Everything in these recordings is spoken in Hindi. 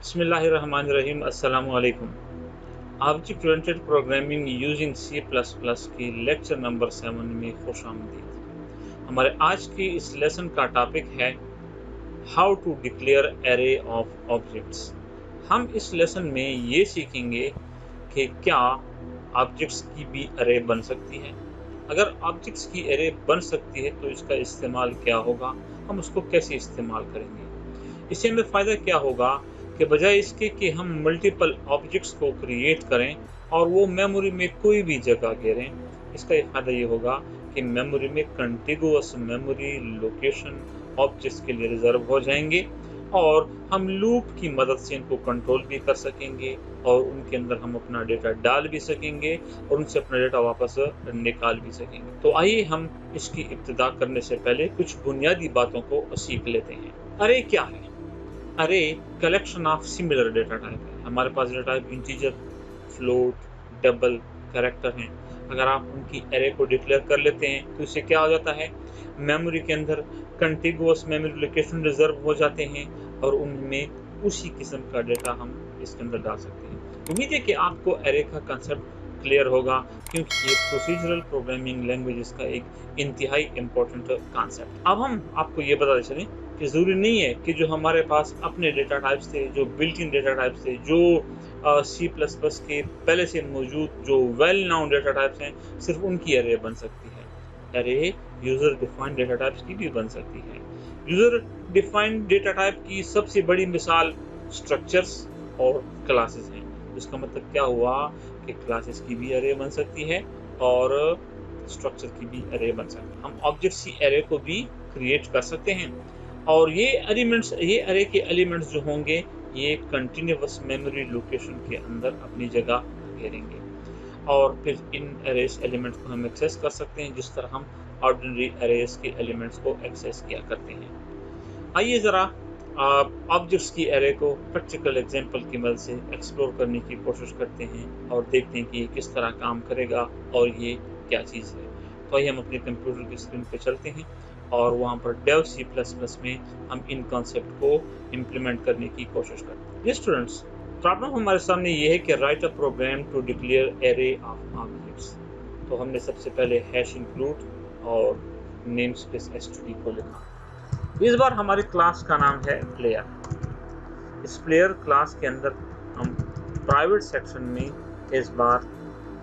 बिस्मिल्लाहिर्रहमानिर्रहीम। अस्सलामु अलैकुम। Object oriented programming using C plus plus की लेक्चर नंबर 7 में खुशामदीद। हमारे आज की इस लेसन का टॉपिक है how to declare array of objects. हम इस लेसन में ये सीखेंगे कि क्या ऑब्जेक्ट्स की भी एरे बन सकती है। अगर ऑब्जेक्ट्स की एरे बन सकती है तो इसका इस्तेमाल क्या होगा, हम उसको कैसे इस्तेमाल करेंगे, इससे हमें फ़ायदा क्या होगा कि बजाय इसके कि हम मल्टीपल ऑब्जेक्ट्स को क्रिएट करें और वो मेमोरी में कोई भी जगह घेरें, इसका एक फ़ायदा ये होगा कि मेमोरी में कंटिगुअस मेमोरी लोकेशन ऑब्जेक्ट्स के लिए रिजर्व हो जाएंगे और हम लूप की मदद से इनको कंट्रोल भी कर सकेंगे और उनके अंदर हम अपना डेटा डाल भी सकेंगे और उनसे अपना डेटा वापस निकाल भी सकेंगे। तो आइए हम इसकी इब्तिदा करने से पहले कुछ बुनियादी बातों को सीख लेते हैं। अरे क्या है? अरे collection of similar data type है। हमारे पास data type integer, float, double, character हैं। अगर आप उनकी एरे को डिक्लेयर कर लेते हैं तो इससे क्या हो जाता है, मेमोरी के अंदर कंटिगुअस मेमोरी लोकेशन रिजर्व हो जाते हैं और उनमें उसी किस्म का डेटा हम इसके अंदर डाल सकते हैं। उम्मीद है कि आपको एरे का कंसेप्ट क्लियर होगा, क्योंकि ये प्रोसीजरल प्रोग्रामिंग लैंग्वेजेस का एक इंतहाई इम्पोर्टेंट कॉन्सेप्ट। अब हम आपको ये बताते चलें कि ज़रूरी नहीं है कि जो हमारे पास अपने डेटा टाइप्स थे, जो बिल्ट इन डेटा टाइप्स थे, जो सी प्लस प्लस के पहले से मौजूद जो वेल नाउन डेटा टाइप्स हैं, सिर्फ उनकी एरे बन सकती है। Array user defined data types की भी बन सकती है। यूज़र डिफाइंड डेटा टाइप की सबसे बड़ी मिसाल स्ट्रक्चर्स और क्लासेस हैं। इसका मतलब क्या हुआ कि क्लासेस की भी एरे बन सकती है और स्ट्रक्चर की भी एरे बन सकती है। हम ऑब्जेक्ट्स की एरे को भी क्रिएट कर सकते हैं और ये एरे के एलिमेंट्स जो होंगे ये कंटिन्यूअस मेमोरी लोकेशन के अंदर अपनी जगह घेरेंगे और फिर इन एरेस एलिमेंट्स को हम एक्सेस कर सकते हैं जिस तरह हम ऑर्डिनरी एरेस के एलिमेंट्स को एक्सेस किया करते हैं। आइए ज़रा ऑब्जेक्ट्स की एरे को प्रैक्टिकल एग्जांपल की मदद से एक्सप्लोर करने की कोशिश करते हैं और देखते हैं कि ये किस तरह काम करेगा और ये क्या चीज़ है। तो आइए हम अपने कंप्यूटर की स्क्रीन पे चलते हैं और वहाँ पर डेव सी प्लस प्लस में हम इन कॉन्सेप्ट को इम्प्लीमेंट करने की कोशिश करते हैं। ये स्टूडेंट्स, प्रॉब्लम हमारे सामने ये है कि write a program to declare array of objects. तो हमने सबसे पहले हैश इंक्लूड और नेम स्पेस std को लिखा। इस बार हमारी क्लास का नाम है प्लेयर। इस प्लेयर क्लास के अंदर हम प्राइवेट सेक्शन में इस बार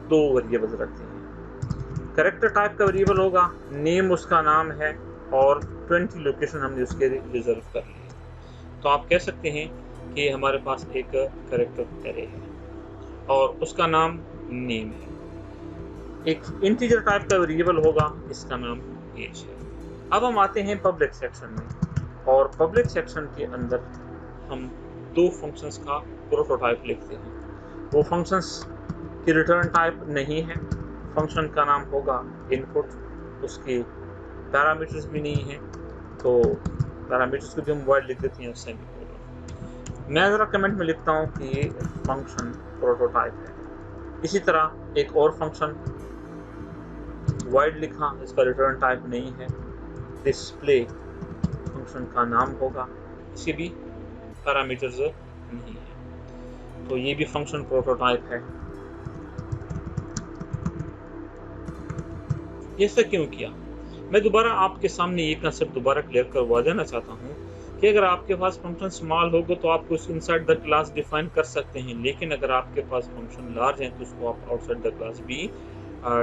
2 वेरिएबल रखते हैं। कैरेक्टर टाइप का वेरिएबल होगा, नेम उसका नाम है और 20 लोकेशन हमने उसके रिजर्व कर लिए। तो आप कह सकते हैं कि हमारे पास एक कैरेक्टर एरे है और उसका नाम नेम है। एक इंटीजर टाइप का वेरिएबल होगा, इसका नाम एज है। अब हम आते हैं पब्लिक सेक्शन में और पब्लिक सेक्शन के अंदर हम 2 फंक्शंस का प्रोटोटाइप लिखते हैं। वो फंक्शंस की रिटर्न टाइप नहीं है। फंक्शन का नाम होगा इनपुट, उसके पैरामीटर्स भी नहीं है, तो पैरामीटर्स को भी हम वॉइड लिख देते हैं सेमीकोलन। मैं ज़रा कमेंट में लिखता हूँ कि ये फंक्शन प्रोटोटाइप है। इसी तरह एक और फंक्शन वॉइड लिखा, इसका रिटर्न टाइप नहीं है। डिस्प्ले फंक्शन का नाम होगा, इसके भी पैरामीटर्स नहीं है, तो ये भी फंक्शन प्रोटोटाइप है। ये ऐसा क्यों किया? मैं दोबारा आपके सामने ये कंसेप्ट दोबारा क्लियर करवा देना चाहता हूँ कि अगर आपके पास फंक्शन स्मॉल होगा तो आप उसको इनसाइड द क्लास डिफाइन कर सकते हैं, लेकिन अगर आपके पास फंक्शन लार्ज है तो उसको आप आउटसाइड द क्लास भी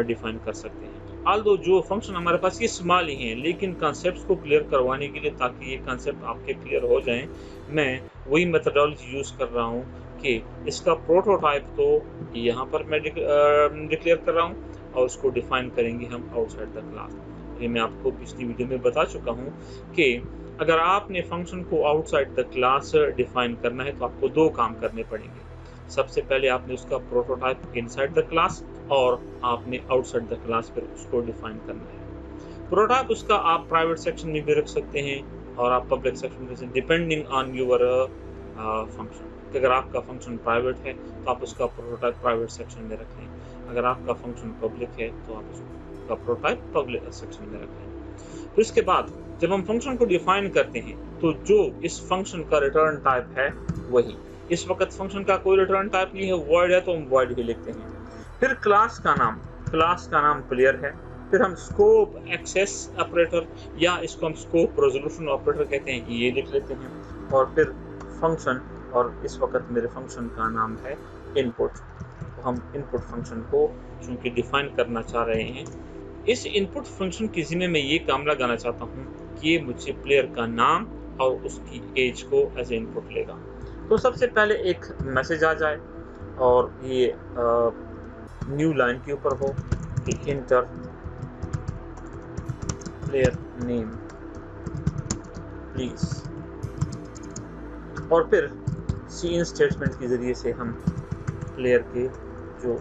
डिफाइन कर सकते हैं। ऑल्दो जो फंक्शन हमारे पास ये स्मॉल ही हैं, लेकिन कॉन्सेप्ट्स को क्लियर करवाने के लिए, ताकि ये कॉन्सेप्ट आपके क्लियर हो जाएं, मैं वही मेथडोलॉजी यूज़ कर रहा हूँ कि इसका प्रोटोटाइप तो यहाँ पर मैं डिक्लेयर कर रहा हूँ और उसको डिफाइन करेंगे हम आउटसाइड द क्लास। ये मैं आपको पिछली वीडियो में बता चुका हूँ कि अगर आपने फंक्शन को आउटसाइड द क्लास डिफाइन करना है तो आपको 2 काम करने पड़ेंगे। सबसे पहले आपने उसका प्रोटोटाइप इनसाइड द क्लास और आपने आउटसाइड द क्लास पर उसको डिफाइन करना है। प्रोटोटाइप उसका आप प्राइवेट सेक्शन में भी रख सकते हैं और आप पब्लिक सेक्शन में से, डिपेंडिंग ऑन योर फंक्शन। अगर आपका फंक्शन प्राइवेट है तो आप उसका प्रोटोटाइप प्राइवेट सेक्शन में रखें, अगर आपका फंक्शन पब्लिक है तो आप उसका प्रोटोटाइप पब्लिक सेक्शन में रखें। तो इसके बाद जब हम फंक्शन को डिफाइन करते हैं तो जो इस फंक्शन का रिटर्न टाइप है वही इस वक्त फंक्शन का कोई रिटर्न टाइप नहीं है, वॉइड है तो हम वॉइड ही लिखते हैं। फिर क्लास का नाम प्लेयर है। फिर हम स्कोप एक्सेस ऑपरेटर या इसको हम स्कोप रेजोल्यूशन ऑपरेटर कहते हैं, ये लिख लेते हैं। और फिर फंक्शन, और इस वक्त मेरे फंक्शन का नाम है इनपुट। तो हम इनपुट फंक्शन को चूंकि डिफाइन करना चाह रहे हैं, इस इनपुट फंक्शन के जिम्मे में ये काम लगाना चाहता हूँ कि ये मुझे प्लेयर का नाम और उसकी एज को एज ए इनपुट लेगा। तो सबसे पहले एक मैसेज आ जाए और ये न्यू लाइन के ऊपर हो कि इंटर प्लेयर नेम प्लीज, और फिर सिन स्टेटमेंट के जरिए से हम प्लेयर के जो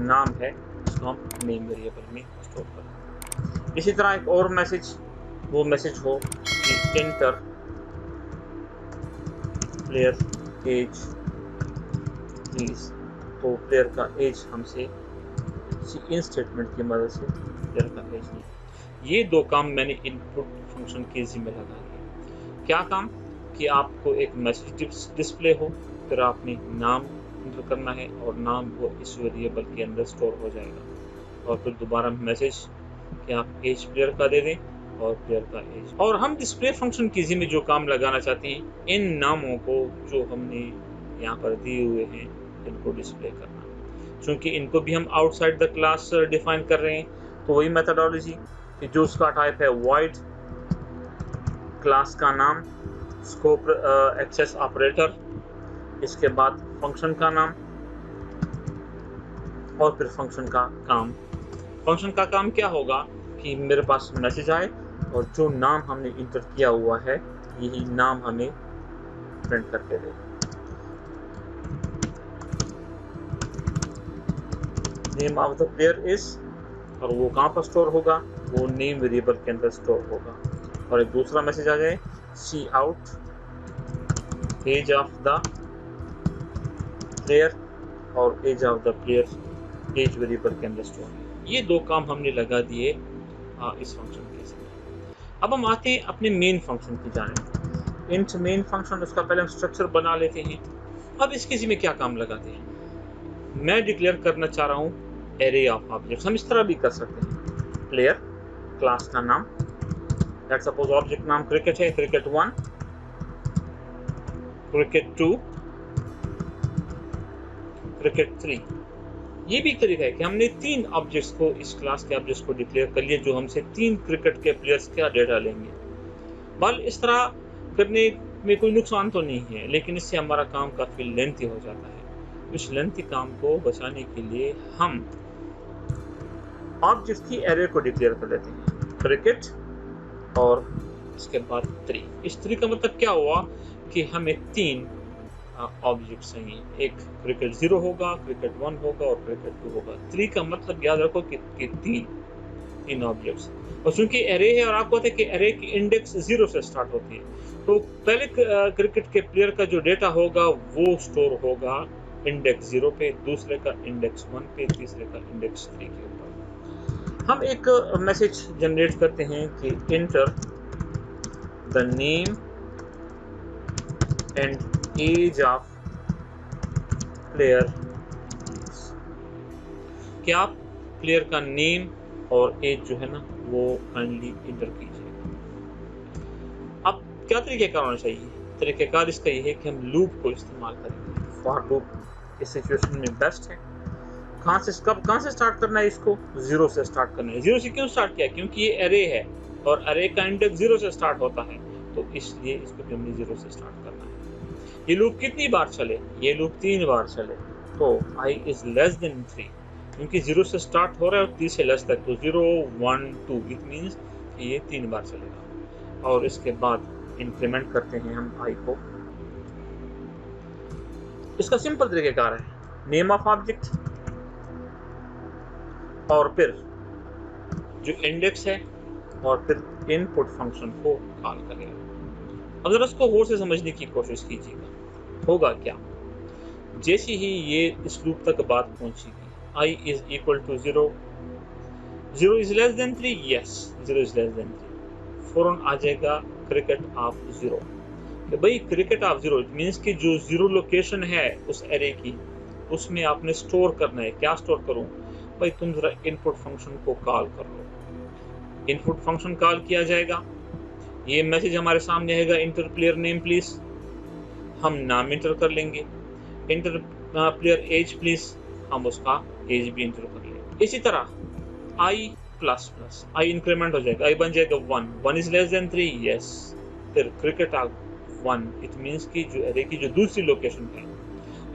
नाम है उसको हम नेम वेरिएबल में स्टोर करें। इसी तरह एक और मैसेज, वो मैसेज हो कि इंटर प्लेयर एज प्लीज। तो प्लेयर का एज हमसे इन स्टेटमेंट की मदद से प्लेयर का एज नहीं। ये दो काम मैंने इनपुट फंक्शन के जिम्मे लगा दिए। क्या काम? कि आपको एक मैसेज डिस्प्ले हो, फिर आपने नाम इंटर करना है और नाम वो इस वेरिएबल के अंदर स्टोर हो जाएगा, और फिर दोबारा मैसेज कि आप एज प्लेयर का दे दें और प्लेयर का एज। और हम डिस्प्ले फंक्शन के जिम्मे जो काम लगाना चाहते हैं, इन नामों को जो हमने यहाँ पर दिए हुए हैं इनको डिस्प्ले करना। क्योंकि इनको भी हम आउटसाइड द क्लास डिफाइन कर रहे हैं, तो वही मेथोडोलॉजी कि जो उसका टाइप है वॉइड, क्लास का नाम, स्कोप एक्सेस ऑपरेटर, इसके बाद फंक्शन का नाम और फिर फंक्शन का काम। फंक्शन का काम क्या होगा कि मेरे पास मैसेज आए और जो नाम हमने इंटर किया हुआ है यही नाम हमें प्रिंट करके दे। Name of the player is, और वो कहाँ पर स्टोर होगा? वो नेम वेरिएबल के अंदर स्टोर होगा। और एक दूसरा मैसेज आ जाए cout age of the player, और age of the player age variable के अंदर स्टोर है। ये दो काम हमने लगा दिए इस फंक्शन के साथ। अब हम आते हैं अपने मेन फंक्शन की जाने। इंट मेन फंक्शन, उसका पहले हम स्ट्रक्चर बना लेते हैं। अब इसके में क्या काम लगाते हैं? मैं डिक्लेयर करना चाह रहा हूँ एरे ऑफ ऑब्जेक्ट्स। हम इस तरह भी कर सकते हैं, प्लेयर क्लास का नाम, लेट्स सपोज ऑब्जेक्ट नाम क्रिकेट है, क्रिकेट 1, क्रिकेट 2, क्रिकेट 3। ये भी तरीका है कि हमने 3 ऑब्जेक्ट्स को, इस क्लास के ऑब्जेक्ट्स को डिक्लेयर कर लिया जो हमसे 3 क्रिकेट के प्लेयर्स का डेटा लेंगे। बल इस तरह करने में कोई नुकसान तो नहीं है, लेकिन इससे हमारा काम काफी लेंथी हो जाता है। इस लेंथी काम को बचाने के लिए हम ऑब्जेक्ट्स की एरे को डिक्लेयर कर लेते हैं, क्रिकेट और इसके बाद 3। इस 3 का मतलब क्या हुआ कि हमें 3 ऑब्जेक्ट्स चाहिए, एक क्रिकेट 0 होगा, क्रिकेट 1 होगा और क्रिकेट 2 होगा। 3 का मतलब याद रखो कि 3 ऑब्जेक्ट्स। और चूंकि एरे है और आपको पता है कि एरे की इंडेक्स 0 से स्टार्ट होती है, तो पहले क्रिकेट के प्लेयर का जो डेटा होगा वो स्टोर होगा इंडेक्स 0 पे, दूसरे का इंडेक्स 1 पे, तीसरे का इंडेक्स 3 के ऊपर। हम एक मैसेज जनरेट करते हैं कि enter the name and age of player, कि आप प्लेयर का नेम और एज जो है ना वो काइंडली इंटर कीजिएगा। अब क्या तरीकेकार होना चाहिए? तरीकेकार इसका ये है कि हम लूप को इस्तेमाल करेंगे। फॉर लूप इस सिचुएशन में बेस्ट है। कहाँ से स्टार्ट करना है? इसको 0 से स्टार्ट करना है। 0 से क्यों स्टार्ट किया? क्योंकि ये एरे है और एरे का इंडेक्स 0 से स्टार्ट होता है, तो इसलिए इसको हमने 0 से स्टार्ट करना है। ये लूप कितनी बार चले? ये लूप 3 बार चले। तो i इज लेस देन 3, क्योंकि 0 से स्टार्ट हो रहा है और 3 से लेस तक, तो 0 1 2, इट मीन्स ये 3 बार चलेगा। और इसके बाद इंक्रीमेंट करते हैं हम i को। इसका सिंपल तरीकेकार है, नेम ऑफ ऑब्जेक्ट और फिर जो इंडेक्स है और फिर इनपुट फंक्शन को कॉल करेगा। अब जरा इसको और से समझने की कोशिश कीजिएगा। होगा क्या? जैसे ही ये इस लूप तक बात पहुंचेगी, i is equal to 0, 0 is less than 3, yes 0 is less than 3, फौरन आ जाएगा क्रिकेट ऑफ 0। कि भाई cricket of zero, it means कि जो जीरो लोकेशन है उस एरे की, उसमें आपने स्टोर करना है। क्या स्टोर करूं भाई, तुम जरा इनपुट फंक्शन को कॉल कर लो। इनपुट फंक्शन कॉल किया जाएगा, ये मैसेज हमारे सामने आएगा, इंटर प्लेयर नेम प्लीज। हम नाम इंटर कर लेंगे, इंटर प्लेयर एज प्लीज, हम उसका एज भी इंटर कर लेंगे। इसी तरह आई प्लस प्लस, आई इंक्रीमेंट हो जाएगा, आई बन जाएगा 1, 1 इज लेस देन 3, यस। फिर क्रिकेट ऑफ 1, इट मीन्स कि जो एरे की जो दूसरी लोकेशन है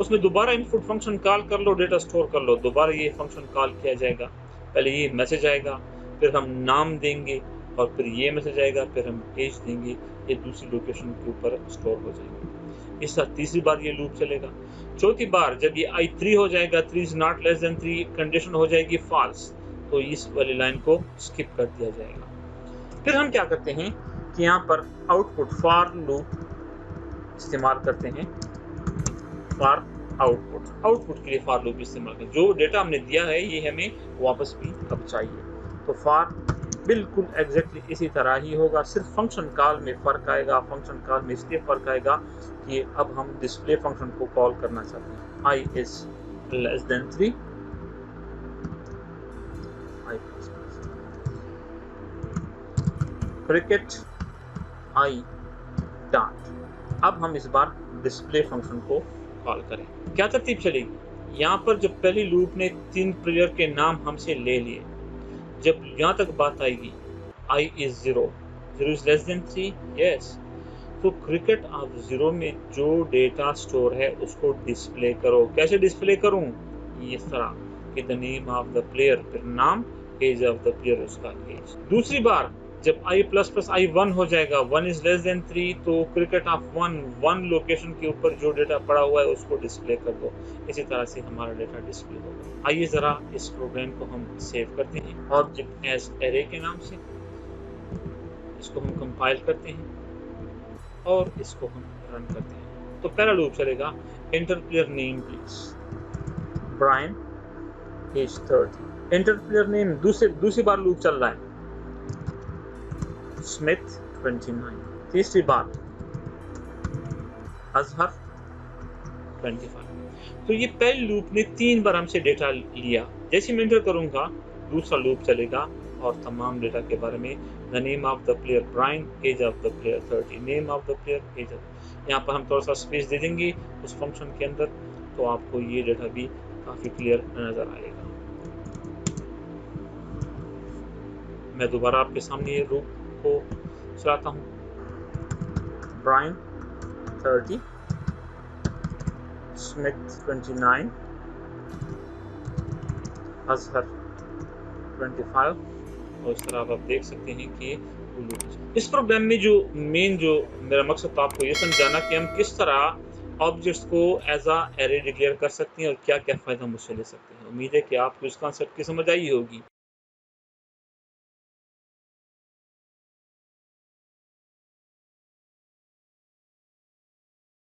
उसमें दोबारा इनपुट फंक्शन कॉल कर लो, डेटा स्टोर कर लो, दोबारा ये फंक्शन कॉल किया जाएगा। पहले ये मैसेज आएगा, फिर हम नाम देंगे, और फिर ये मैसेज आएगा, फिर हम एज देंगे, ये दूसरी लोकेशन के ऊपर स्टोर हो जाएगा। इस तरह तीसरी बार ये लूप चलेगा। चौथी बार जब ये i3 हो जाएगा, 3 is not less than 3, condition हो जाएगी फॉल्स, तो इस वाली लाइन को स्किप कर दिया जाएगा। फिर हम क्या करते हैं कि यहाँ पर आउटपुट फॉर लूप इस्तेमाल करते हैं। फॉर आउटपुट के लिए फॉर लूप इस्तेमाल करें। जो डेटा हमने दिया है ये हमें वापस भी अब चाहिए, तो फॉर बिल्कुल एग्जैक्टली इसी तरह ही होगा, सिर्फ फंक्शन कॉल में फ़र्क आएगा। फंक्शन कॉल में इसलिए फ़र्क आएगा कि अब हम डिस्प्ले फंक्शन को कॉल करना चाहते हैं। I is less than 3, i cricket i dot. अब हम इस बार डिस्प्ले फंक्शन को कॉल करें। क्या तरतीब चलेगी, यहाँ पर जब पहली लूप ने 3 प्लेयर के नाम हमसे ले लिए, जब यहाँ तक बात आएगी i is 0, 0 is less than 3, yes, तो क्रिकेट ऑफ 0 में जो डेटा स्टोर है उसको डिस्प्ले करो। कैसे डिस्प्ले करूं, इस तरह कि the name of the player, फिर नाम, एज ऑफ द प्लेयर, उसका एज। दूसरी बार जब i प्लस प्लस i 1 हो जाएगा, 1 इज लेस देन 3, तो क्रिकेट ऑफ 1 लोकेशन के ऊपर जो डेटा पड़ा हुआ है उसको डिस्प्ले कर दो। इसी तरह से हमारा डेटा डिस्प्ले होगा। आइए जरा इस प्रोग्राम को हम सेव करते हैं ऑब्जेक्ट एज एरे के नाम से। इसको हम कंपाइल करते हैं और इसको हम रन करते हैं। तो पहला लूप चलेगा, enter player name please, Brian age 30। Enter player name दूसरी बार लूप चल रहा है, स्मिथ 29। तीसरी बार अजहर 25। तो ये पहले लूप ने 3 बार हमसे डेटा लिया। जैसे मैं एंटर करूंगा दूसरा लूप चलेगा और तमाम डेटा के बारे में, the name of the player Brian, age of the player 30, name of the player, age of. यहाँ पर हम थोड़ा सा स्पेस दे देंगे उस फंक्शन के अंदर, तो आपको ये डेटा भी काफी क्लियर नजर आएगा। मैं दोबारा आपके सामने ये लूप को चलाता हूँ, ब्रायन 30, स्मिथ 29, अजहर 25, और इस तरह आप देख सकते हैं कि इस प्रोग्राम में जो मेरा मकसद था आपको ये समझाना कि हम किस तरह ऑब्जेक्ट्स को एज अ एरे डिक्लेयर कर सकते हैं और क्या क्या फ़ायदा हम उससे ले सकते हैं। उम्मीद है कि आपको इस कॉन्सेप्ट की समझ आई होगी।